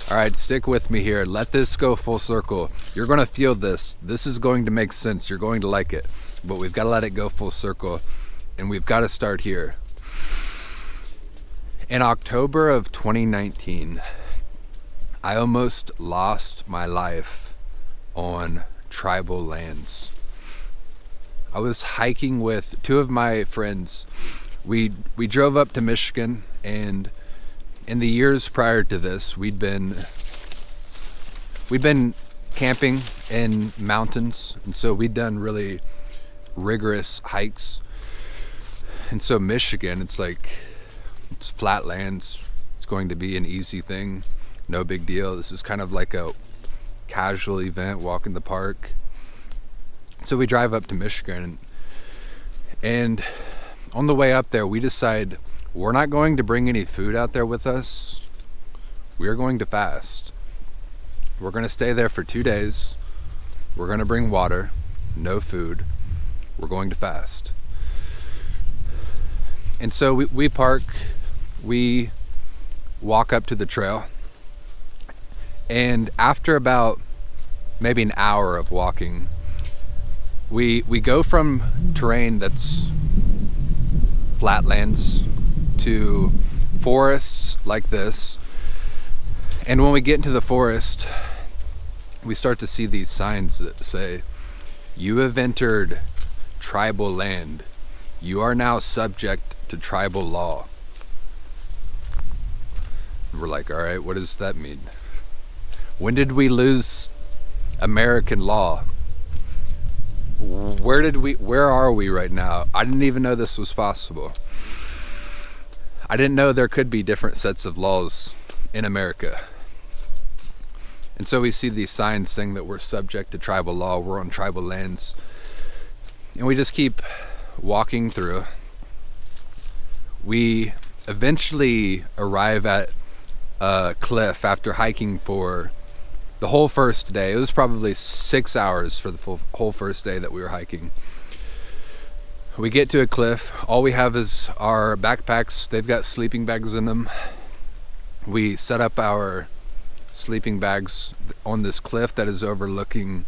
All right, stick with me here. Let this go full circle. You're going to feel this. This is going to make sense. You're going to like it. But we've got to let it go full circle. And we've got to start here. In October of 2019, I almost lost my life on tribal lands. I was hiking with two of my friends. We drove up to Michigan, and in the years prior to this, we'd been camping in mountains, and so we'd done really rigorous hikes. And so Michigan, it's flat lands. It's going to be an easy thing, no big deal. This is kind of like a casual event, walk in the park. So we drive up to Michigan, and on the way up there, we decide we're not going to bring any food out there with us. We are going to fast. We're going to stay there for 2 days. We're going to bring water, no food. We're going to fast. And so we park, we walk up to the trail, and after about maybe an hour of walking, we go from terrain that's flatlands to forests like this. And when we get into the forest, we start to see these signs that say, "You have entered tribal land. You are now subject to tribal law." We're like, all right, what does that mean? When did we lose American law? Where are we right now? I didn't even know this was possible. I didn't know there could be different sets of laws in America. And so we see these signs saying that we're subject to tribal law, we're on tribal lands. And we just keep walking through. We eventually arrive at a cliff after hiking for the whole first day. It was probably 6 hours for the whole first day that we were hiking. We get to a cliff. All we have is our backpacks. They've got sleeping bags in them. We set up our sleeping bags on this cliff that is overlooking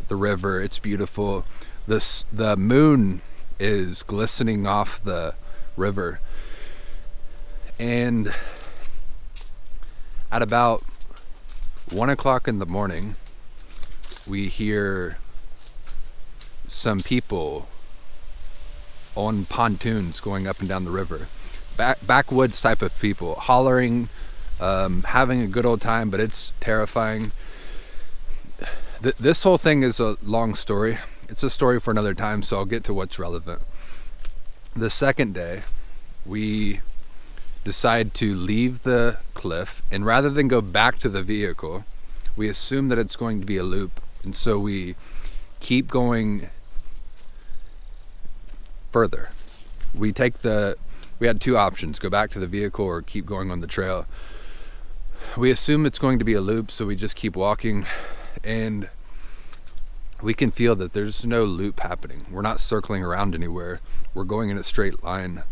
the river. It's beautiful. The moon is glistening off the river. And at about 1 o'clock in the morning, we hear some people on pontoons going up and down the river. Backwoods type of people, hollering, having a good old time, but it's terrifying. This whole thing is a long story. It's a story for another time, so I'll get to what's relevant. The second day, we decide to leave the cliff, and rather than go back to the vehicle, we assume that it's going to be a loop, and so we keep going further. We had two options: go back to the vehicle or keep going on the trail. We assume it's going to be a loop, so we just keep walking, and we can feel that there's no loop happening. We're not circling around anywhere. We're going in a straight line.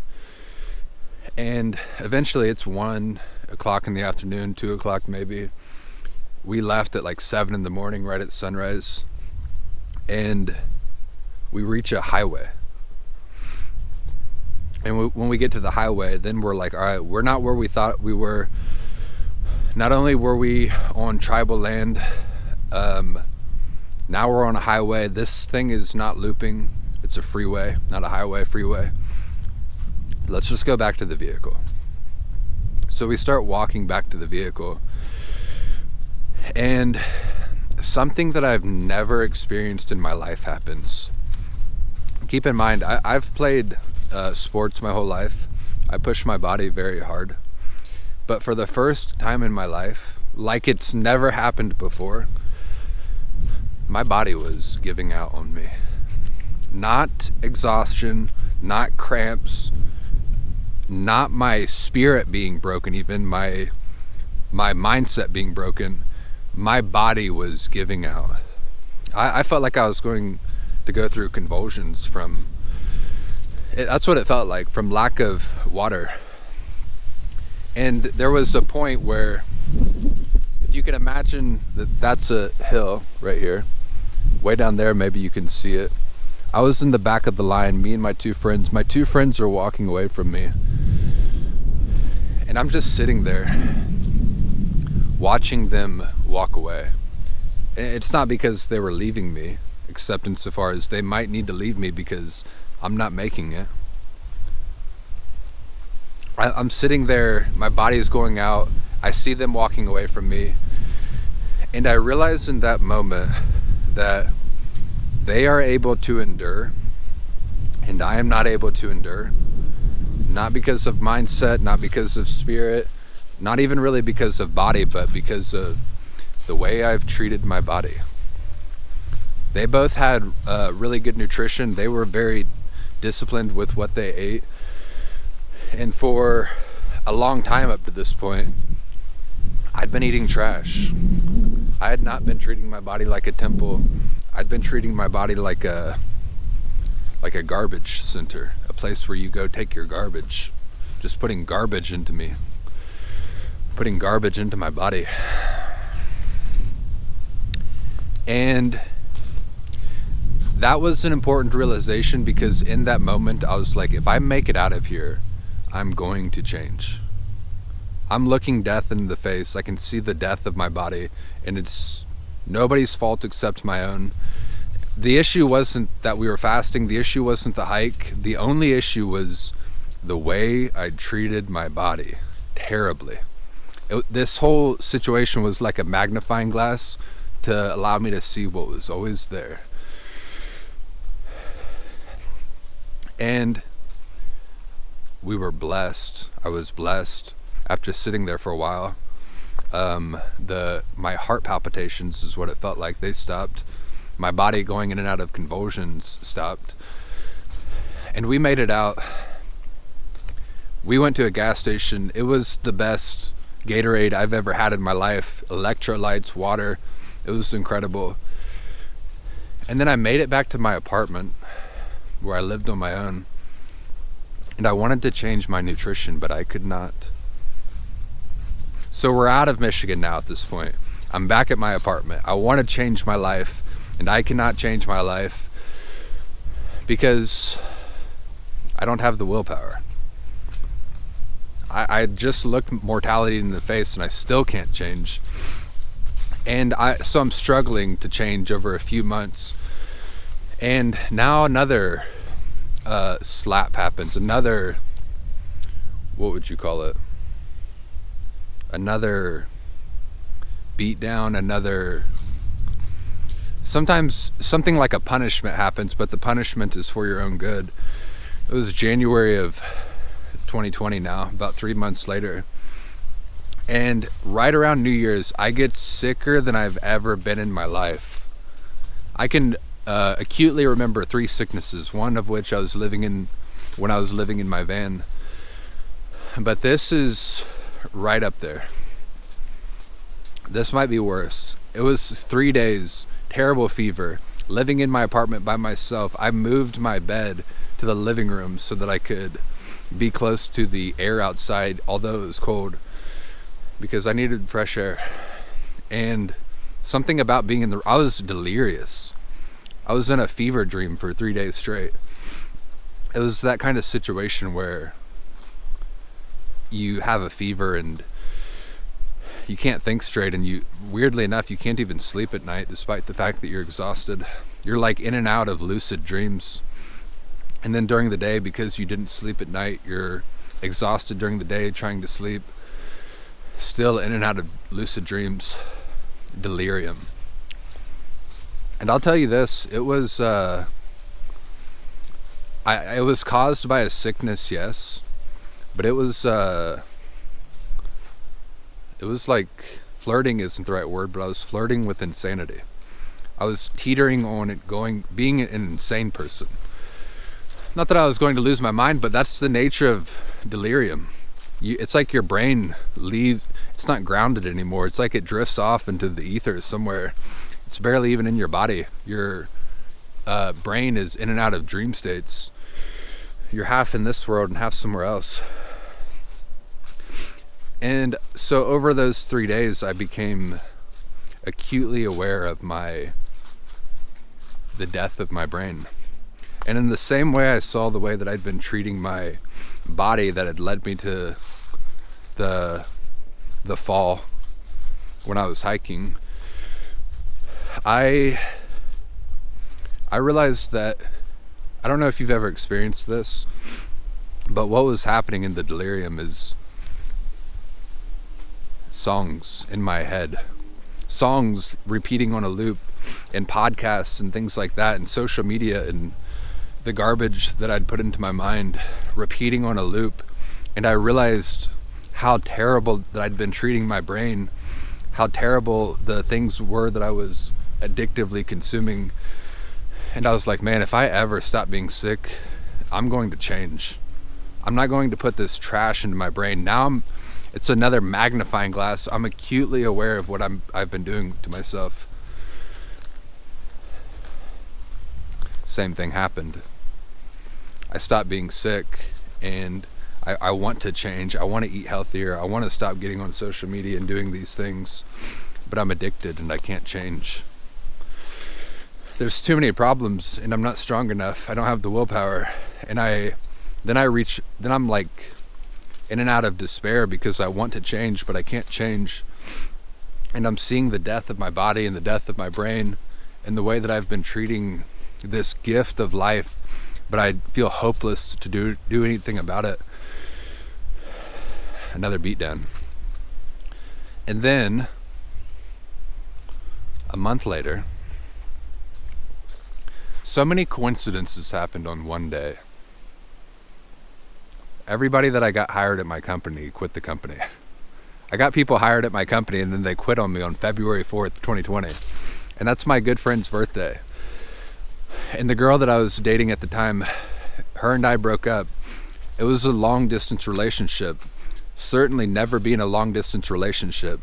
And eventually it's 1 o'clock in the afternoon, 2 o'clock maybe. We left at like 7 in the morning, right at sunrise. And we reach a highway. And when we get to the highway, then we're like, all right, we're not where we thought we were. Not only were we on tribal land, now we're on a highway. This thing is not looping. It's a freeway, not a highway, freeway. Let's just go back to the vehicle. So we start walking back to the vehicle, and something that I've never experienced in my life happens. Keep in mind, I've played sports my whole life. I push my body very hard. But for the first time in my life, like it's never happened before, my body was giving out on me. Not exhaustion, not cramps, not my spirit being broken, even my mindset being broken. My body was giving out. I felt like I was going to go through convulsions from that's what it felt like, from lack of water. And there was a point where, if you can imagine that that's a hill right here. Way down there, maybe you can see it. I was in the back of the line, me and my two friends. My two friends are walking away from me. And I'm just sitting there watching them walk away. It's not because they were leaving me, except insofar as they might need to leave me because I'm not making it. I'm sitting there, my body is going out, I see them walking away from me, and I realize in that moment that they are able to endure, and I am not able to endure. Not because of mindset, not because of spirit, not even really because of body, but because of the way I've treated my body. They both had really good nutrition. They were very disciplined with what they ate. And for a long time up to this point, I'd been eating trash. I had not been treating my body like a temple. I'd been treating my body like a garbage center, a place where you go take your garbage. Just putting garbage into me, putting garbage into my body. And that was an important realization, because in that moment I was like, if I make it out of here, I'm going to change. I'm looking death in the face. I can see the death of my body, and it's nobody's fault except my own. The issue wasn't that we were fasting. The issue wasn't the hike. The only issue was the way I treated my body terribly. This whole situation was like a magnifying glass to allow me to see what was always there. And we were blessed. I was blessed after sitting there for a while. My heart palpitations is what it felt like. They stopped. My body going in and out of convulsions stopped. And we made it out. We went to a gas station. It was the best Gatorade I've ever had in my life. Electrolytes, water. It was incredible. And then I made it back to my apartment where I lived on my own. And I wanted to change my nutrition, but I could not. So we're out of Michigan now at this point. I'm back at my apartment. I want to change my life, and I cannot change my life because I don't have the willpower. I just looked mortality in the face, and I still can't change. And so I'm struggling to change over a few months. And now another slap happens. Another, what would you call it? Another beat down, sometimes something like a punishment happens, but the punishment is for your own good. It was January of 2020 now, about 3 months later. And right around New Year's, I get sicker than I've ever been in my life. I can acutely remember 3 sicknesses, one of which I was living in when I was living in my van. But this is right up there. This might be worse. It was 3 days, terrible fever, living in my apartment by myself. I moved my bed to the living room so that I could be close to the air outside, although it was cold, because I needed fresh air. And something about being I was delirious. I was in a fever dream for 3 days straight. It was that kind of situation where you have a fever and you can't think straight, and weirdly enough, you can't even sleep at night despite the fact that you're exhausted. You're like in and out of lucid dreams. And then during the day, because you didn't sleep at night, you're exhausted during the day trying to sleep. Still in and out of lucid dreams. Delirium. And I'll tell you this, it was it was caused by a sickness, yes, but it was like, flirting isn't the right word, but I was flirting with insanity. I was teetering on it, being an insane person. Not that I was going to lose my mind, but that's the nature of delirium. It's like your brain it's not grounded anymore. It's like it drifts off into the ether somewhere. It's barely even in your body. Your brain is in and out of dream states. You're half in this world and half somewhere else. And so over those 3 days, I became acutely aware of the death of my brain. And in the same way I saw the way that I'd been treating my body that had led me to the fall when I was hiking, I realized that, I don't know if you've ever experienced this, but what was happening in the delirium is songs in my head, songs repeating on a loop, and podcasts and things like that, and social media and the garbage that I'd put into my mind repeating on a loop. And I realized how terrible that I'd been treating my brain, how terrible the things were that I was addictively consuming. And I was like, man, if I ever stop being sick, I'm going to change. I'm not going to put this trash into my brain. Now it's another magnifying glass. I'm acutely aware of what I've been doing to myself. Same thing happened. I stopped being sick, and I want to change. I want to eat healthier. I want to stop getting on social media and doing these things, but I'm addicted and I can't change. There's too many problems, and I'm not strong enough. I don't have the willpower. And then I'm like in and out of despair because I want to change, but I can't change. And I'm seeing the death of my body and the death of my brain and the way that I've been treating this gift of life, but I feel hopeless to do anything about it. Another beatdown. And then a month later, so many coincidences happened on one day. Everybody that I got hired at my company quit the company. I got people hired at my company and then they quit on me on February 4th, 2020. And that's my good friend's birthday. And the girl that I was dating at the time, her and I broke up. It was a long distance relationship. Certainly never been a long distance relationship.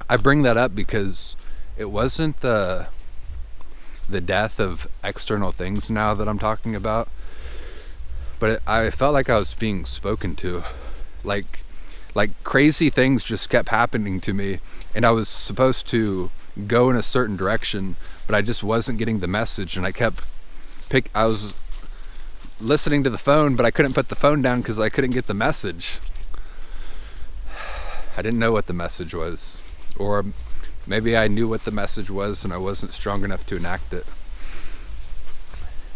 I bring that up because it wasn't the death of external things now that I'm talking about, but I felt like I was being spoken to. Like crazy things just kept happening to me, and I was supposed to go in a certain direction, but I just wasn't getting the message, and I was listening to the phone, but I couldn't put the phone down because I couldn't get the message. I didn't know what the message was, or maybe I knew what the message was and I wasn't strong enough to enact it.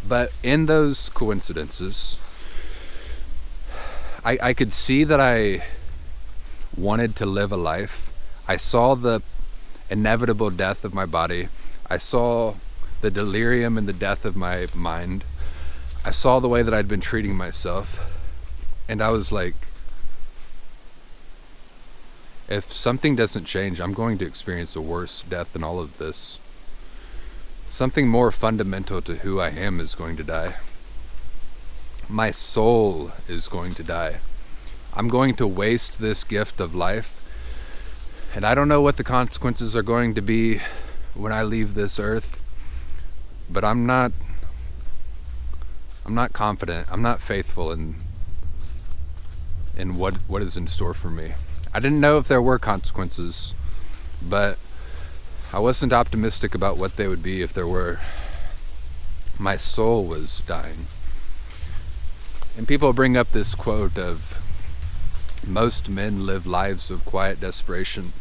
But in those coincidences, I could see that I wanted to live a life. I saw the inevitable death of my body. I saw the delirium and the death of my mind. I saw the way that I'd been treating myself. And I was like, if something doesn't change, I'm going to experience a worse death than all of this. Something more fundamental to who I am is going to die. My soul is going to die. I'm going to waste this gift of life. And I don't know what the consequences are going to be when I leave this earth. But I'm not confident. I'm not faithful in what is in store for me. I didn't know if there were consequences, but I wasn't optimistic about what they would be if there were. My soul was dying. And people bring up this quote of, most men live lives of quiet desperation.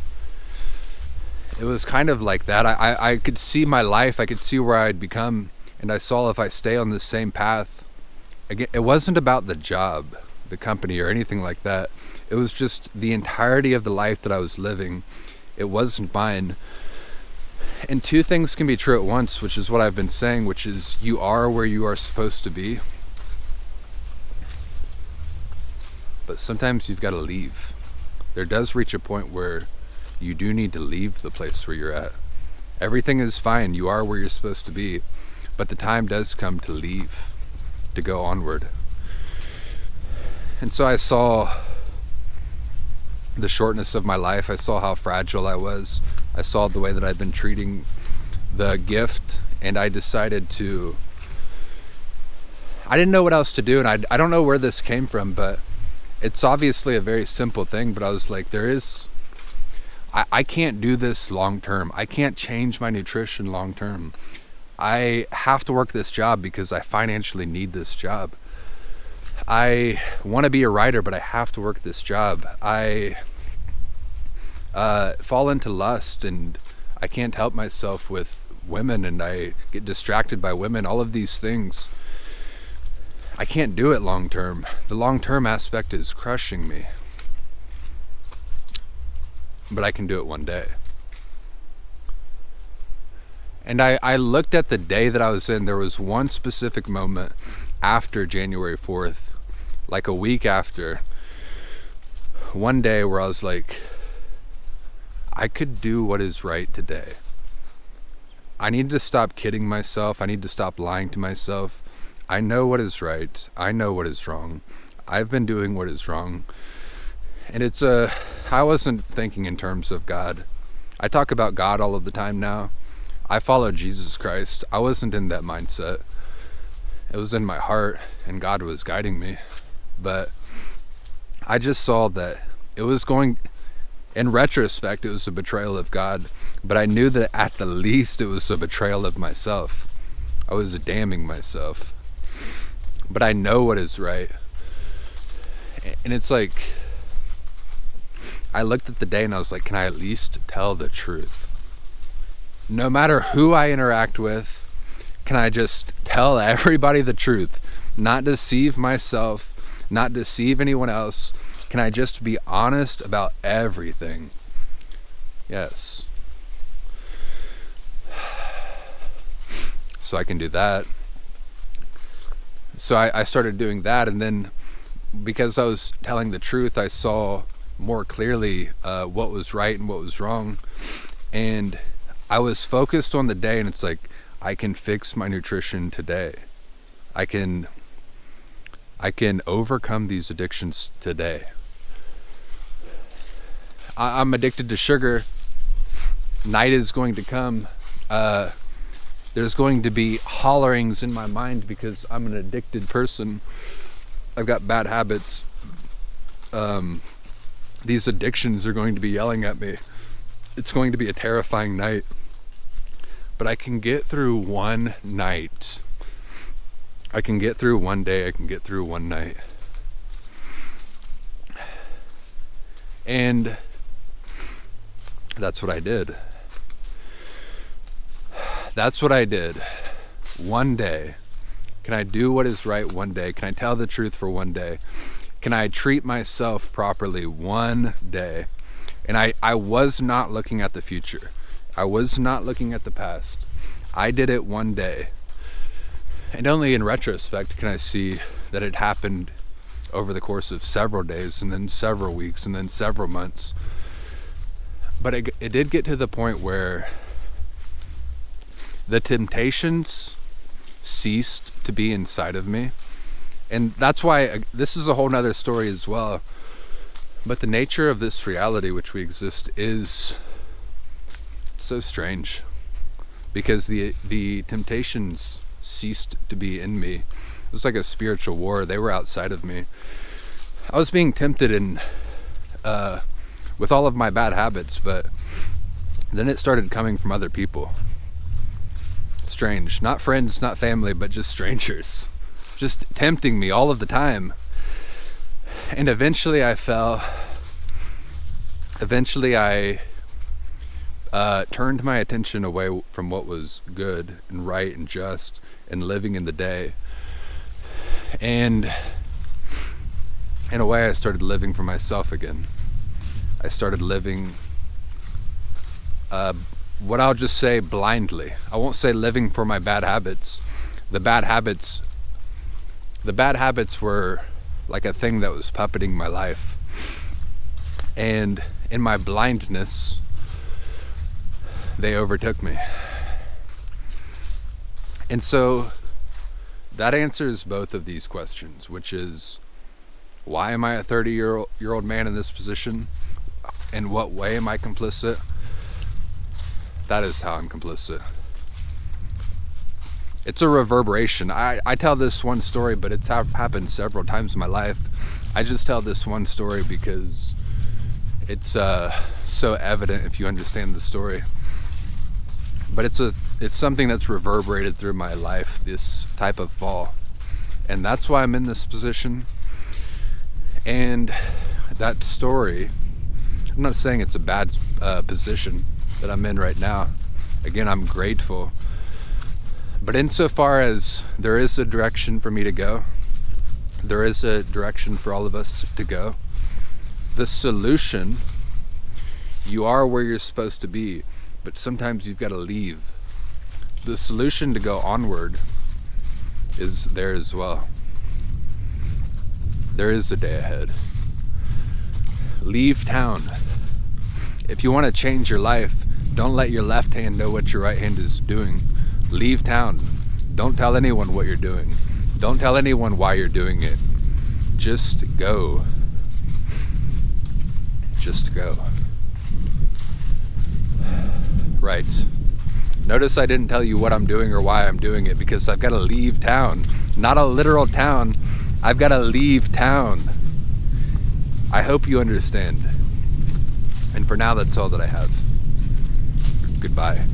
It was kind of like that. I could see my life, I could see where I'd become, and I saw if I stay on the same path. Again, it wasn't about the job, the company, or anything like that. It was just the entirety of the life that I was living. It wasn't mine. And two things can be true at once, which is what I've been saying, which is you are where you are supposed to be. But sometimes you've got to leave. There does reach a point where you do need to leave the place where you're at. Everything is fine. You are where you're supposed to be. But the time does come to leave, to go onward. And so I saw the shortness of my life. I saw how fragile I was. I saw the way that I'd been treating the gift, and I decided I didn't know what else to do, and I don't know where this came from, but it's obviously a very simple thing, but I was like, I can't do this long term. I can't change my nutrition long term. I have to work this job because I financially need this job. I want to be a writer, but I have to work this job. I fall into lust, and I can't help myself with women, and I get distracted by women. All of these things, I can't do it long term. The long term aspect is crushing me, but I can do it one day. And I looked at the day that I was in. There was one specific moment after January 4th, like a week after, one day where I was like, I could do what is right today. I need to stop kidding myself. I need to stop lying to myself. I know what is right. I know what is wrong. I've been doing what is wrong. And I wasn't thinking in terms of God. I talk about God all of the time now. I follow Jesus Christ. I wasn't in that mindset. It was in my heart, and God was guiding me. But I just saw that it was going, in retrospect, it was a betrayal of God. But I knew that at the least it was a betrayal of myself. I was damning myself. But I know what is right. And it's like, I looked at the day and I was like, can I at least tell the truth? No matter who I interact with, can I just tell everybody the truth? Not deceive myself, not deceive anyone else. Can I just be honest about everything? Yes. So I can do that. So I started doing that, and then because I was telling the truth, I saw more clearly what was right and what was wrong. And I was focused on the day, and it's like, I can fix my nutrition today. I can overcome these addictions today. I'm addicted to sugar. Night is going to come. There's going to be hollerings in my mind because I'm an addicted person. I've got bad habits. These addictions are going to be yelling at me. It's going to be a terrifying night. But I can get through one night. I can get through one day. I can get through one night. And that's what I did. That's what I did. One day. Can I do what is right one day? Can I tell the truth for one day? Can I treat myself properly one day? And I was not looking at the future. I was not looking at the past. I did it one day. And only in retrospect can I see that it happened over the course of several days, and then several weeks, and then several months. But it did get to the point where the temptations ceased to be inside of me. And that's why this is a whole nother story as well. But the nature of this reality which we exist is so strange, because the temptations ceased to be in me. It was like a spiritual war. They were outside of me. I was being tempted with all of my bad habits, but then it started coming from other people. Strange. Not friends, not family, but just strangers. Just tempting me all of the time. And eventually I fell. Eventually I turned my attention away from what was good and right and just and living in the day. And in a way, I started living for myself again. I started living, what I'll just say, blindly. I won't say living for my bad habits. The bad habits were like a thing that was puppeting my life. And in my blindness, they overtook me. And so that answers both of these questions, which is, why am I a 30-year-old man in this position? In what way am I complicit? That is how I'm complicit. It's a reverberation. I tell this one story, but it's happened several times in my life. I just tell this one story because It's so evident if you understand the story. But it's something that's reverberated through my life, this type of fall. And that's why I'm in this position. And that story, I'm not saying it's a bad position that I'm in right now. Again, I'm grateful. But insofar as there is a direction for me to go, there is a direction for all of us to go. The solution, you are where you're supposed to be, but sometimes you've got to leave. The solution to go onward is there as well. There is a day ahead. Leave town. If you want to change your life, don't let your left hand know what your right hand is doing. Leave town. Don't tell anyone what you're doing. Don't tell anyone why you're doing it. Just go. Just go. Right. Notice I didn't tell you what I'm doing or why I'm doing it, because I've got to leave town. Not a literal town. I've got to leave town. I hope you understand. And for now, that's all that I have. Goodbye.